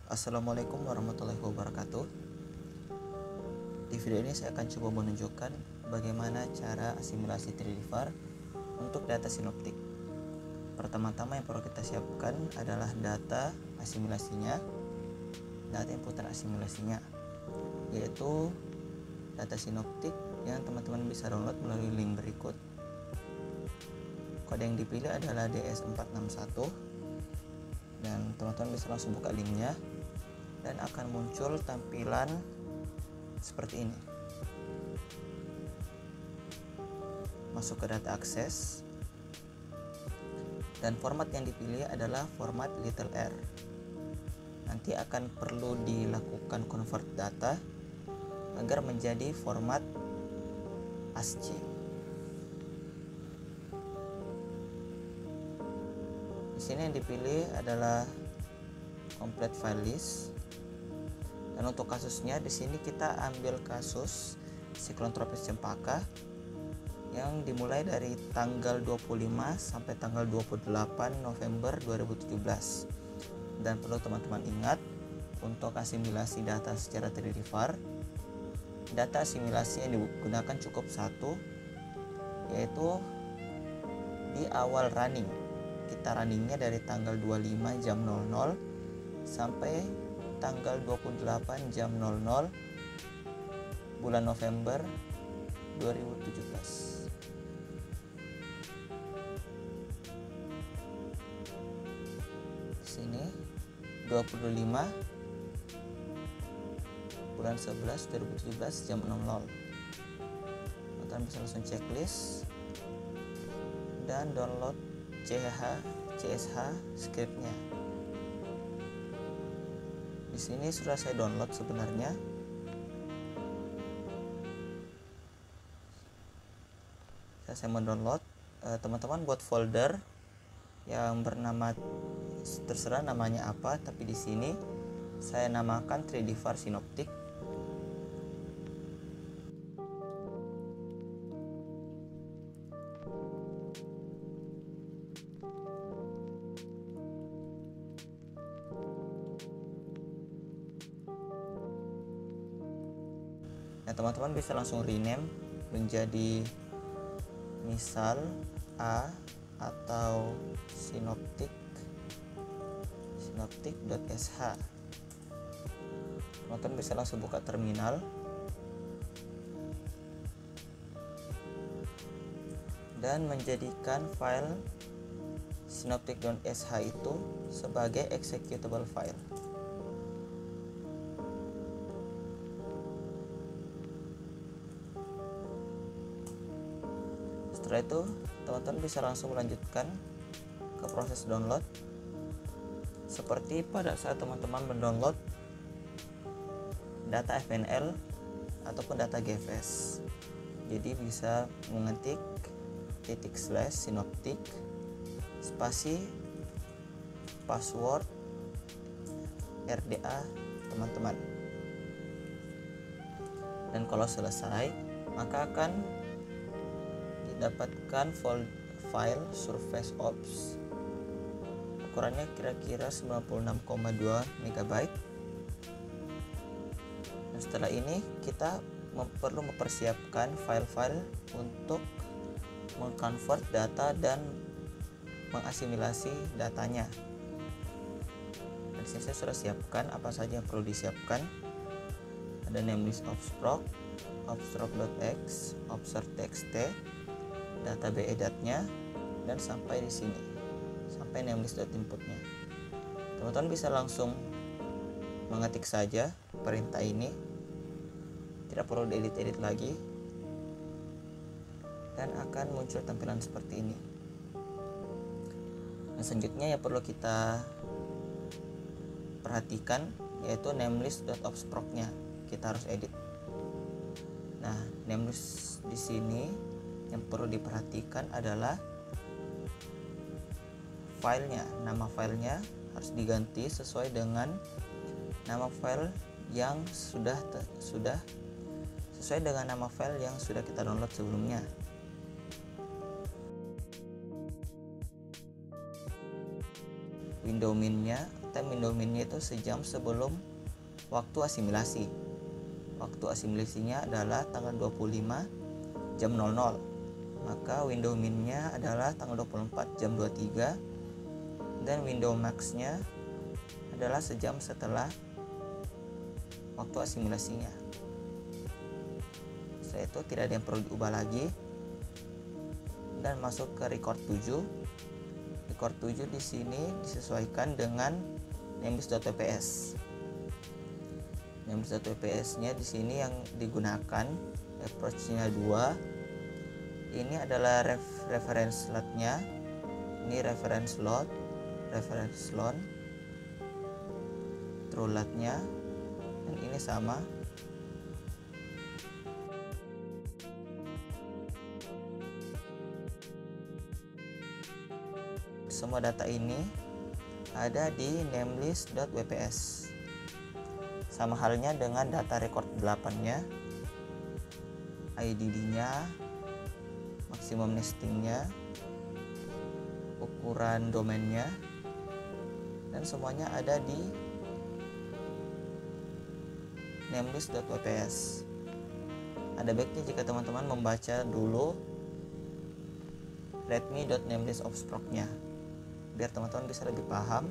Assalamualaikum warahmatullahi wabarakatuh. Di video ini saya akan coba menunjukkan bagaimana cara asimilasi 3D VAR untuk data sinoptik. Pertama-tama yang perlu kita siapkan adalah data asimilasinya, data inputan asimilasinya, yaitu data sinoptik yang teman-teman bisa download melalui link berikut. Kode yang dipilih adalah DS461 dan teman-teman bisa langsung buka linknya dan akan muncul tampilan seperti ini. Masuk ke data akses dan format yang dipilih adalah format little r. Nanti akan perlu dilakukan convert data agar menjadi format ASCII. Di sini yang dipilih adalah complete file list. Dan untuk kasusnya di sini kita ambil kasus siklon tropis Cempaka yang dimulai dari tanggal 25 sampai tanggal 28 November 2017. Dan perlu teman-teman ingat, untuk asimilasi data secara 3D VAR, data asimilasi yang digunakan cukup satu, yaitu di awal running. Kita runningnya dari tanggal 25 jam 00 sampai tanggal 28 jam 00 bulan November 2017. Di sini 25 bulan 11 2017 jam 00. Kalian bisa langsung checklist dan download CSH scriptnya. Di sini sudah saya download sebenarnya. Saya mendownload. Teman-teman buat folder yang bernama, terserah namanya apa, tapi di sini saya namakan 3D VAR Sinoptik. Nah, teman-teman bisa langsung rename menjadi misal A atau sinoptik.sh. Teman-teman bisa langsung buka terminal dan menjadikan file sinoptik.sh itu sebagai executable file. Setelah itu teman-teman bisa langsung melanjutkan ke proses download seperti pada saat teman-teman mendownload data FNL ataupun data GFS. Jadi bisa mengetik /sinoptik spasi password RDA teman-teman. Dan kalau selesai, maka akan dapatkan file surface ops, ukurannya kira-kira 96,2 MB. Dan setelah ini kita perlu mempersiapkan file-file untuk mengconvert data dan mengasimilasi datanya. Dan di sini saya sudah siapkan apa saja yang perlu disiapkan. Ada namelist obsproc, obsproc.x, observe.txt, data BE.nya, dan sampai di sini, sampai namelist.inputnya. Teman-teman bisa langsung mengetik saja perintah ini, tidak perlu diedit-edit lagi, dan akan muncul tampilan seperti ini. Nah, selanjutnya yang perlu kita perhatikan yaitu namelist.obsproc-nya. Kita harus edit. Nah, namelist di sini yang perlu diperhatikan adalah filenya. Nama filenya harus diganti sesuai dengan nama file yang sudah sesuai dengan nama file yang sudah kita download sebelumnya. Window min-nya time window min-nya itu sejam sebelum waktu asimilasi. Waktu asimilasinya adalah tanggal 25 jam 00. Maka window min-nya adalah tanggal 24 jam 23, dan window max-nya adalah sejam setelah waktu asimilasinya. Setelah itu tidak ada yang perlu diubah lagi, dan masuk ke record 7. Record 7 di sini disesuaikan dengan namelist.wps. Namelist.wps-nya di sini yang digunakan approach-nya 2. Ini adalah reference slot-nya. Ini reference slot, reference slot, true lot-nya, dan ini sama. Semua data ini ada di namelist.wps. Sama halnya dengan data record 8-nya, IDD-nya, maksimum nestingnya, ukuran domainnya, dan semuanya ada di namelist.wps. Ada baiknya jika teman-teman membaca dulu readme.namelist.obsproc-nya, biar teman-teman bisa lebih paham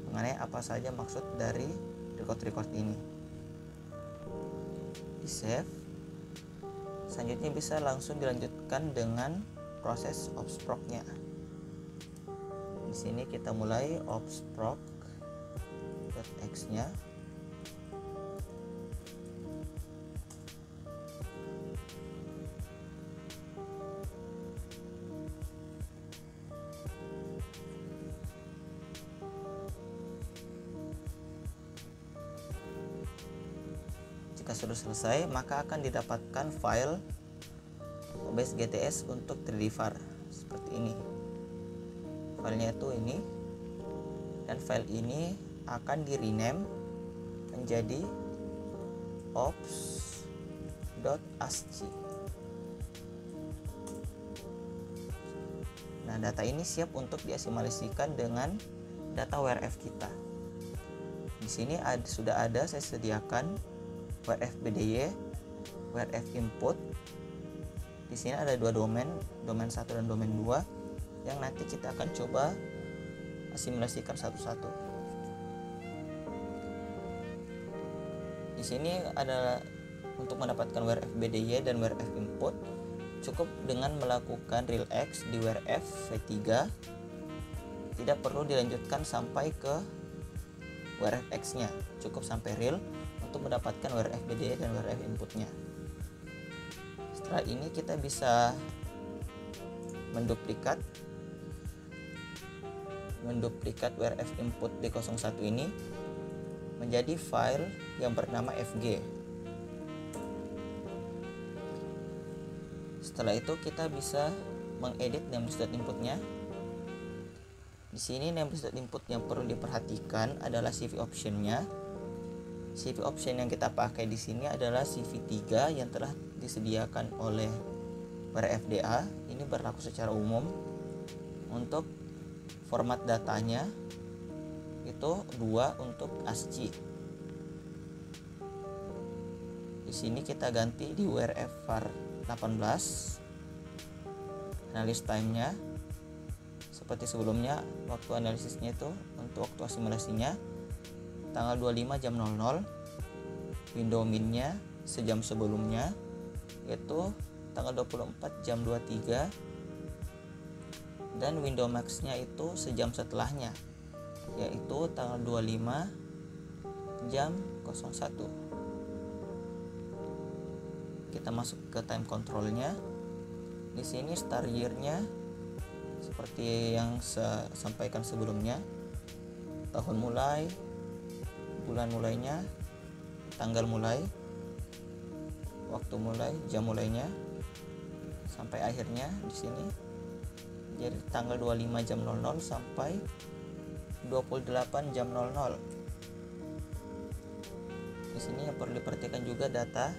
mengenai apa saja maksud dari record ini. Di save. Selanjutnya bisa langsung dilanjutkan dengan proses obsproc-nya. Di sini kita mulai obsproc.x-nya. Jika sudah selesai, maka akan didapatkan file obs.gts untuk 3D var seperti ini. Filenya itu ini, dan file ini akan di rename menjadi ops.asci. Nah, data ini siap untuk diasimilasikan dengan data WRF kita. Di sini sudah ada saya sediakan WRF BDY, WRF input. Di sini ada dua domain 1 dan domain 2 yang nanti kita akan coba asimilasikan satu-satu. Di sini ada untuk mendapatkan WRF BDY dan WRF input cukup dengan melakukan realx di WRF v3. Tidak perlu dilanjutkan sampai ke WRFX-nya, cukup sampai real untuk mendapatkan WRF BDY dan WRF inputnya. Setelah ini kita bisa menduplikat WRF input D01 ini menjadi file yang bernama fg. Setelah itu kita bisa mengedit namelist.input-nya. Di sini namelist.input yang perlu diperhatikan adalah CV option-nya. CV option yang kita pakai di sini adalah CV3 yang telah disediakan oleh WRFDA. Ini berlaku secara umum. Untuk format datanya itu 2 untuk ASCII. Di sini kita ganti di WRF var 18. Analysis time-nya seperti sebelumnya, waktu analisisnya itu untuk waktu asimilasinya tanggal 25 jam 00. Window min-nya sejam sebelumnya, yaitu tanggal 24 jam 23, dan window max-nya itu sejam setelahnya, yaitu tanggal 25 jam 01. Kita masuk ke time control-nya. Di sini start year-nya seperti yang saya sampaikan sebelumnya, tahun mulai, bulan mulainya, tanggal mulai, waktu mulai, jam mulainya, sampai akhirnya di sini. Jadi tanggal 25 jam 00 sampai 28 jam 00. Di sini yang perlu diperhatikan juga data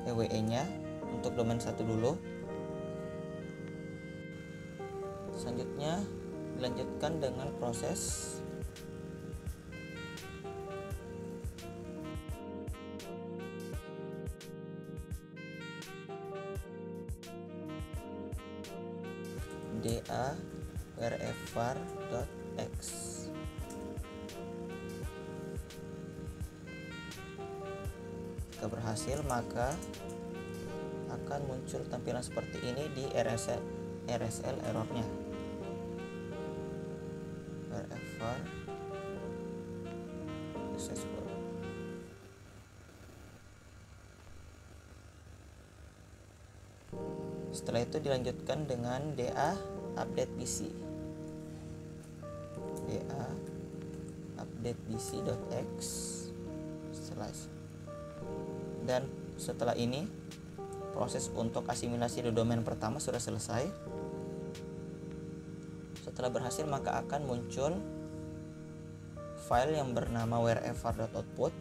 EWE-nya untuk domain 1 dulu. Selanjutnya dilanjutkan dengan proses da wherever.x. Jika berhasil, maka akan muncul tampilan seperti ini di RSL errornya. Wherever successful. Setelah itu dilanjutkan dengan DA update PC. DA update PC.x dan setelah ini proses untuk asimilasi di domain pertama sudah selesai. Setelah berhasil, maka akan muncul file yang bernama wherever.output.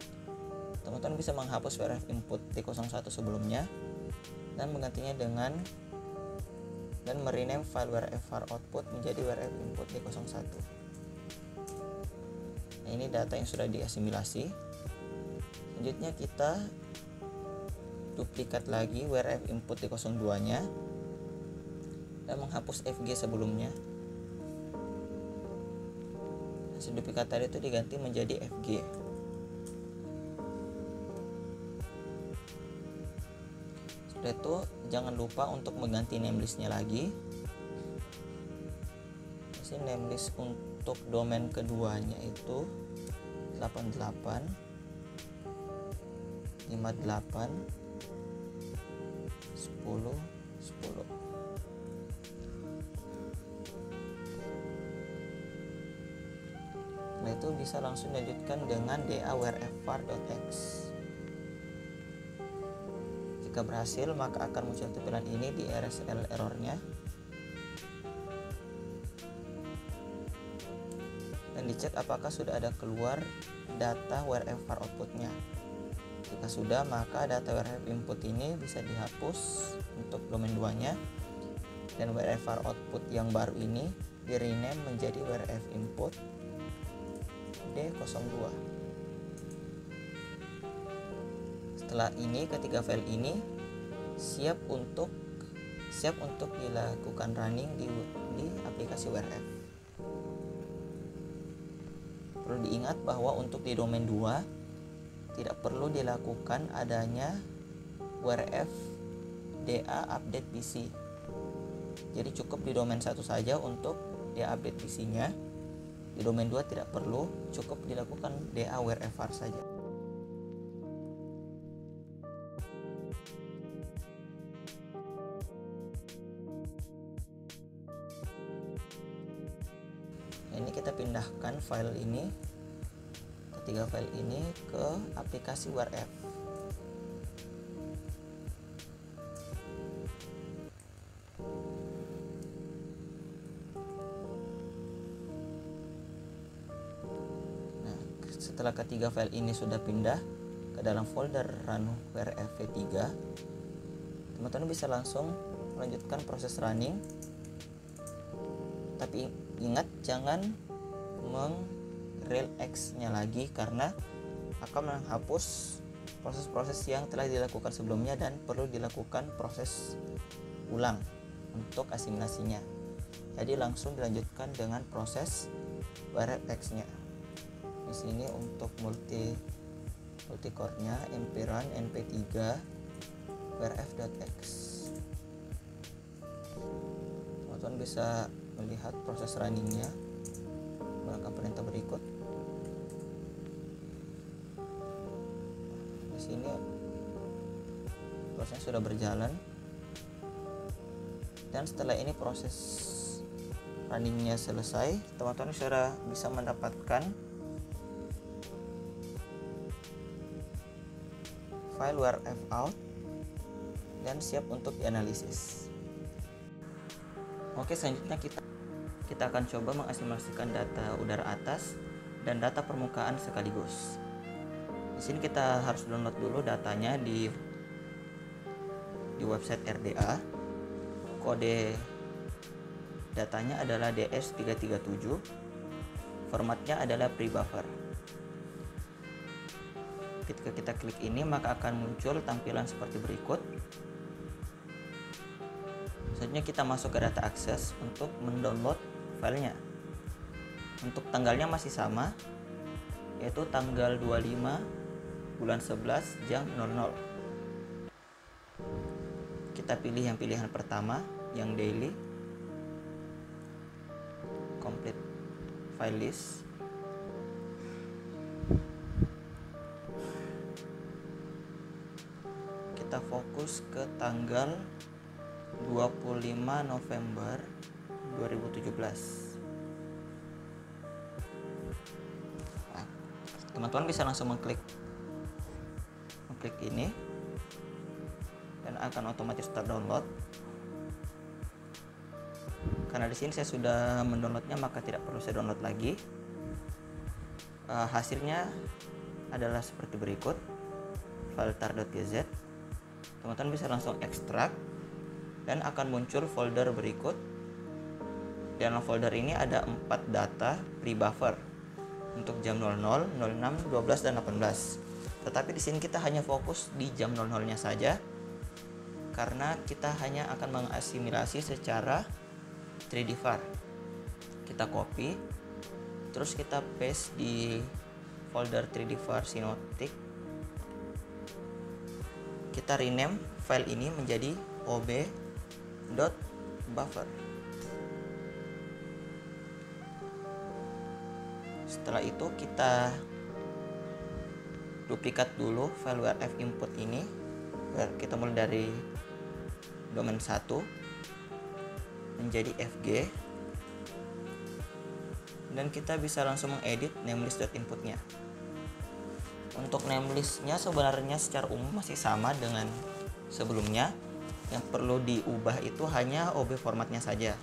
Teman-teman bisa menghapus wrf input T01 sebelumnya dan menggantinya dengan dan merename file wherever output menjadi wrf input T01. Nah, ini data yang sudah diasimilasi. Selanjutnya kita duplikat lagi wrf input T02 nya dan menghapus fg sebelumnya. Hasil duplikat tadi itu diganti menjadi fg. Setelah itu jangan lupa untuk mengganti namelistnya lagi. Di sini namelist untuk domain keduanya itu 88 58 10 10. Setelah itu bisa langsung dilanjutkan dengan da wherever.x. Jika berhasil, maka akan muncul tampilan ini di RSL errornya dan dicek apakah sudah ada keluar data wherever outputnya. Jika sudah, maka data wherever input ini bisa dihapus untuk domain 2 nya dan wherever output yang baru ini di rename menjadi wherever input D02. Setelah ini, ketiga file ini siap untuk dilakukan running di aplikasi wrf. Perlu diingat bahwa untuk di domain 2 tidak perlu dilakukan adanya wrf da update PC. Jadi cukup di domain 1 saja untuk da update PC-nya. Di domain 2 tidak perlu, cukup dilakukan da wherever saja. Ini kita pindahkan file ini, ketiga file ini ke aplikasi wrf. Nah, setelah ketiga file ini sudah pindah ke dalam folder run wrf v3, teman-teman bisa langsung melanjutkan proses running. Tapi ingat, jangan meng-rel X-nya lagi karena akan menghapus proses-proses yang telah dilakukan sebelumnya dan perlu dilakukan proses ulang untuk asimilasinya. Jadi langsung dilanjutkan dengan proses wrf X-nya. Di sini untuk multicore-nya mprun np3 wrf.x. Teman-teman bisa melihat proses runningnya menggunakan perintah berikut. Di sini prosesnya sudah berjalan dan setelah ini proses runningnya selesai, teman-teman sudah bisa mendapatkan file wrf out dan siap untuk dianalisis. Oke, selanjutnya kita akan coba mengasimilasikan data udara atas dan data permukaan sekaligus. Di sini kita harus download dulu datanya di website RDA. Kode datanya adalah DS337. Formatnya adalah pre-buffer. Ketika kita klik ini, maka akan muncul tampilan seperti berikut. Selanjutnya kita masuk ke data akses untuk mendownload filenya. Untuk tanggalnya masih sama, yaitu tanggal 25 bulan 11 jam 00. Kita pilih yang pilihan pertama, yang daily, complete file list. Kita fokus ke tanggal 25 November 2017. Nah, teman-teman bisa langsung mengklik ini dan akan otomatis terdownload. Karena di sini saya sudah mendownloadnya, maka tidak perlu saya download lagi. Hasilnya adalah seperti berikut, file tar.gz. Teman-teman bisa langsung ekstrak dan akan muncul folder berikut. Di dalam folder ini ada 4 data pre-buffer untuk jam 00, 06, 12 dan 18. Tetapi di sini kita hanya fokus di jam 00-nya saja karena kita hanya akan mengasimilasi secara 3D var. Kita copy, terus kita paste di folder 3D var Synoptic. Kita rename file ini menjadi ob.buffer. Setelah itu kita duplikat dulu file WRF input ini. Kita mulai dari domain 1 menjadi fg, dan kita bisa langsung mengedit namelist.inputnya. Untuk namelistnya sebenarnya secara umum masih sama dengan sebelumnya. Yang perlu diubah itu hanya OB formatnya saja.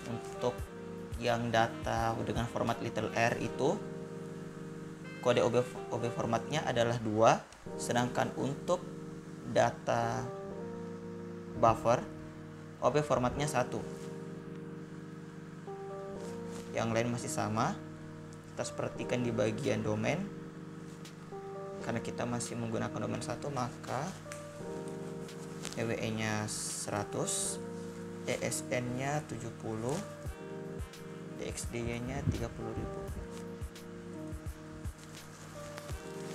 Untuk yang data dengan format little r itu kode OB formatnya adalah 2, sedangkan untuk data buffer OB formatnya 1. Yang lain masih sama. Kita perhatikan di bagian domain, karena kita masih menggunakan domain 1, maka EWE nya 100, ESN nya 70, DXDY nya 30.000.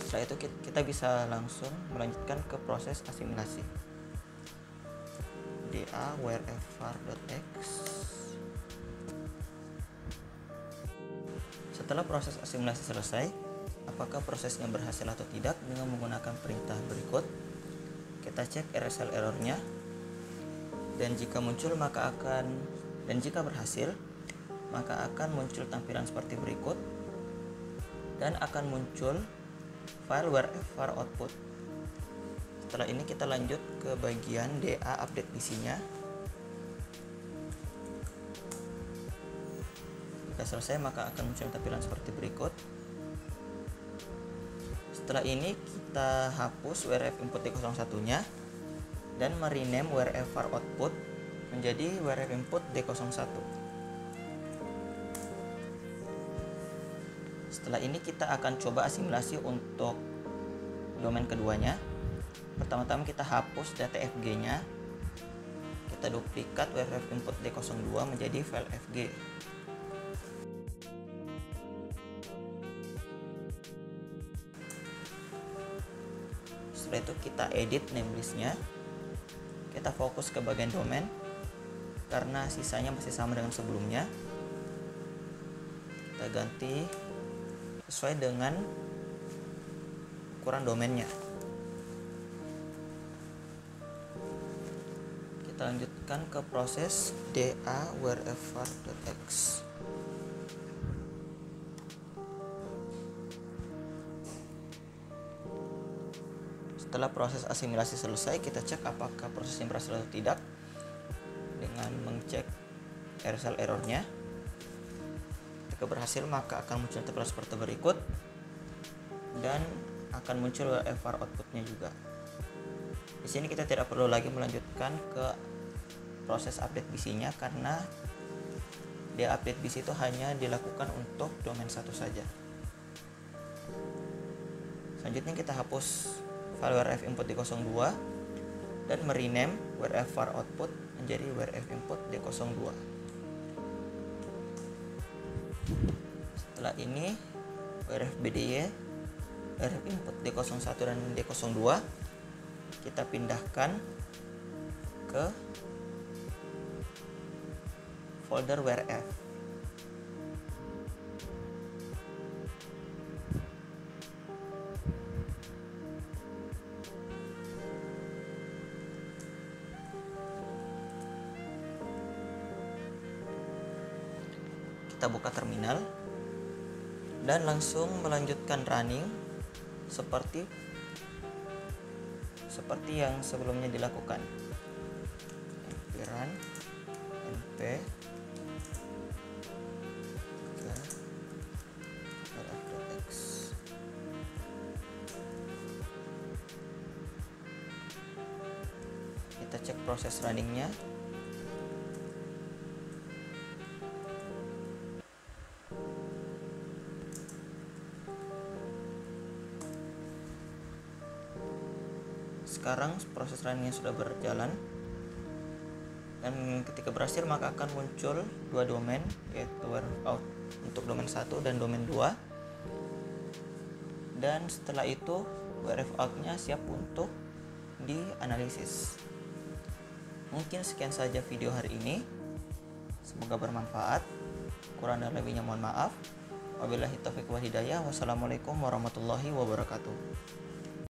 Setelah itu kita bisa langsung melanjutkan ke proses asimilasi. DA wrfvar.x. Setelah proses asimilasi selesai, apakah prosesnya berhasil atau tidak dengan menggunakan perintah berikut. Kita cek RSL errornya, dan jika berhasil maka akan muncul tampilan seperti berikut, dan akan muncul file wrfvar output. Setelah ini kita lanjut ke bagian DA update PC-nya. Jika selesai maka akan muncul tampilan seperti berikut. Setelah ini kita hapus WRF input D01-nya dan merename wrfvar output menjadi WRF input D01. Setelah ini kita akan coba asimilasi untuk domain keduanya. Pertama-tama kita hapus data fg-nya. Kita duplikat WRF input D02 menjadi file fg. Setelah itu kita edit namelist-nya. Kita fokus ke bagian domain karena sisanya masih sama dengan sebelumnya. Kita ganti sesuai dengan ukuran domainnya. Kita lanjutkan ke proses DA wrfvar.x. Setelah proses asimilasi selesai, kita cek apakah prosesnya berhasil atau tidak dengan mengecek RSL errornya. Jika berhasil maka akan muncul tampilan seperti berikut, dan akan muncul wrfvar outputnya juga. Di sini kita tidak perlu lagi melanjutkan ke proses update BC-nya karena di update BC itu hanya dilakukan untuk domain 1 saja. Selanjutnya kita hapus file wrf input D02 dan merename wrfvar output menjadi WRF input D02. Setelah ini WRF BDY, WRF input D01 dan D02 kita pindahkan ke folder WRF. Kita buka terminal dan langsung melanjutkan running seperti yang sebelumnya dilakukan. np run np WRF.x. Kita cek proses runningnya. Sekarang proses runningnya sudah berjalan, dan ketika berhasil maka akan muncul dua domain, yaitu WRF untuk domain 1 dan domain 2. Dan setelah itu WRF out-nya siap untuk dianalisis. Mungkin sekian saja video hari ini, semoga bermanfaat. Kurang dan lebihnya mohon maaf. Wabillahi taufiq wal hidayah. Wassalamualaikum warahmatullahi wabarakatuh.